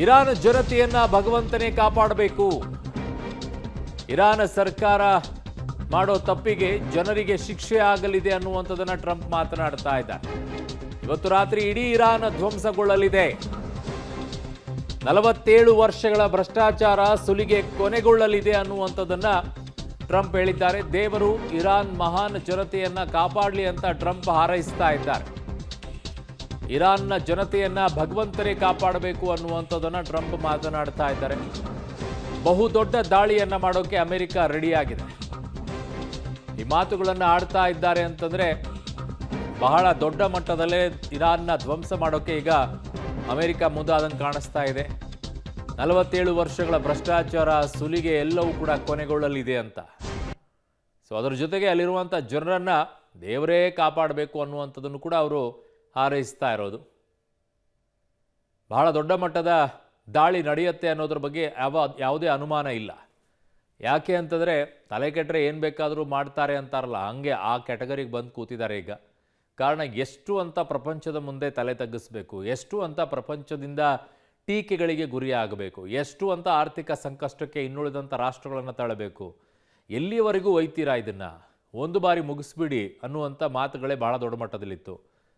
Iran ಜನತೆಯನ್ನ ಭಗವಂತನೇ ಕಾಪಾಡಬೇಕು. Iran ಸರ್ಕಾರ ಮಾಡೋ ತಪ್ಪಿಗೆ ಜನರಿಗೆ ಶಿಕ್ಷೆ ಆಗಲಿದೆ ಅನ್ನುವಂಥದ್ದನ್ನ ಟ್ರಂಪ್ ಮಾತನಾಡ್ತಾ ಇದ್ದಾರೆ. ಇವತ್ತು ರಾತ್ರಿ ಇಡೀ ಇರಾನ್ ಧ್ವಂಸಗೊಳ್ಳಲಿದೆ. 47 ವರ್ಷಗಳ ಭ್ರಷ್ಟಾಚಾರ ಸುಲಿಗೆ ಕೊನೆಗೊಳ್ಳಲಿದೆ ಅನ್ನುವಂಥದ್ದನ್ನ ಟ್ರಂಪ್ ಹೇಳಿದ್ದಾರೆ. ದೇವರು ಇರಾನ್ ಮಹಾನ್ ಜನತೆಯನ್ನ ಕಾಪಾಡಲಿ ಅಂತ ಟ್ರಂಪ್ ಹಾರೈಸ್ತಾ ಇದ್ದಾರೆ. ಇರಾನ್ನ ಜನತೆಯನ್ನ ಭಗವಂತನೇ ಕಾಪಾಡಬೇಕು ಅನ್ನುವಂಥದ್ದನ್ನ ಟ್ರಂಪ್ ಮಾತನಾಡ್ತಾ ಇದ್ದಾರೆ. ಬಹುದೊಡ್ಡ ದಾಳಿಯನ್ನ ಮಾಡೋಕೆ ಅಮೆರಿಕ ರೆಡಿಯಾಗಿದೆ. ಈ ಮಾತುಗಳನ್ನು ಆಡ್ತಾ ಇದ್ದಾರೆ ಅಂತಂದ್ರೆ ಬಹಳ ದೊಡ್ಡ ಮಟ್ಟದಲ್ಲೇ ಇರಾನ್ನ ಧ್ವಂಸ ಮಾಡೋಕೆ ಈಗ ಅಮೆರಿಕ ಮುಂದಾದಂಗೆ ಕಾಣಿಸ್ತಾ ಇದೆ. 47 ವರ್ಷಗಳ ಭ್ರಷ್ಟಾಚಾರ ಸುಲಿಗೆ ಎಲ್ಲವೂ ಕೂಡ ಕೊನೆಗೊಳ್ಳಲಿದೆ ಅಂತ. ಸೊ ಅದರ ಜೊತೆಗೆ ಅಲ್ಲಿರುವಂಥ ಜನರನ್ನ ದೇವರೇ ಕಾಪಾಡಬೇಕು ಅನ್ನುವಂಥದ್ದನ್ನು ಕೂಡ ಅವರು ಹಾರೈಸ್ತಾ ಇರೋದು. ಬಹಳ ದೊಡ್ಡ ಮಟ್ಟದ ದಾಳಿ ನಡೆಯುತ್ತೆ ಅನ್ನೋದ್ರ ಬಗ್ಗೆ ಯಾವುದೇ ಅನುಮಾನ ಇಲ್ಲ. ಯಾಕೆ ಅಂತಂದರೆ ತಲೆ ಕೆಟ್ಟರೆ ಏನು ಬೇಕಾದರೂ ಮಾಡ್ತಾರೆ ಅಂತಾರಲ್ಲ, ಹಂಗೆ ಆ ಕ್ಯಾಟಗರಿಗೆ ಬಂದು ಕೂತಿದ್ದಾರೆ ಈಗ. ಕಾರಣ ಎಷ್ಟು ಅಂತ ಪ್ರಪಂಚದ ಮುಂದೆ ತಲೆ ತಗ್ಗಿಸ್ಬೇಕು, ಎಷ್ಟು ಅಂತ ಪ್ರಪಂಚದಿಂದ ಟೀಕೆಗಳಿಗೆ ಗುರಿಯಾಗಬೇಕು, ಎಷ್ಟು ಅಂತ ಆರ್ಥಿಕ ಸಂಕಷ್ಟಕ್ಕೆ ಇನ್ನುಳಿದಂಥ ರಾಷ್ಟ್ರಗಳನ್ನು ತಳ್ಳಬೇಕು, ಎಲ್ಲಿಯವರೆಗೂ ಒಯ್ತೀರಾ ಇದನ್ನು, ಒಂದು ಬಾರಿ ಮುಗಿಸ್ಬಿಡಿ ಅನ್ನುವಂಥ ಮಾತುಗಳೇ ಭಾಳ ದೊಡ್ಡ ಮಟ್ಟದಲ್ಲಿತ್ತು.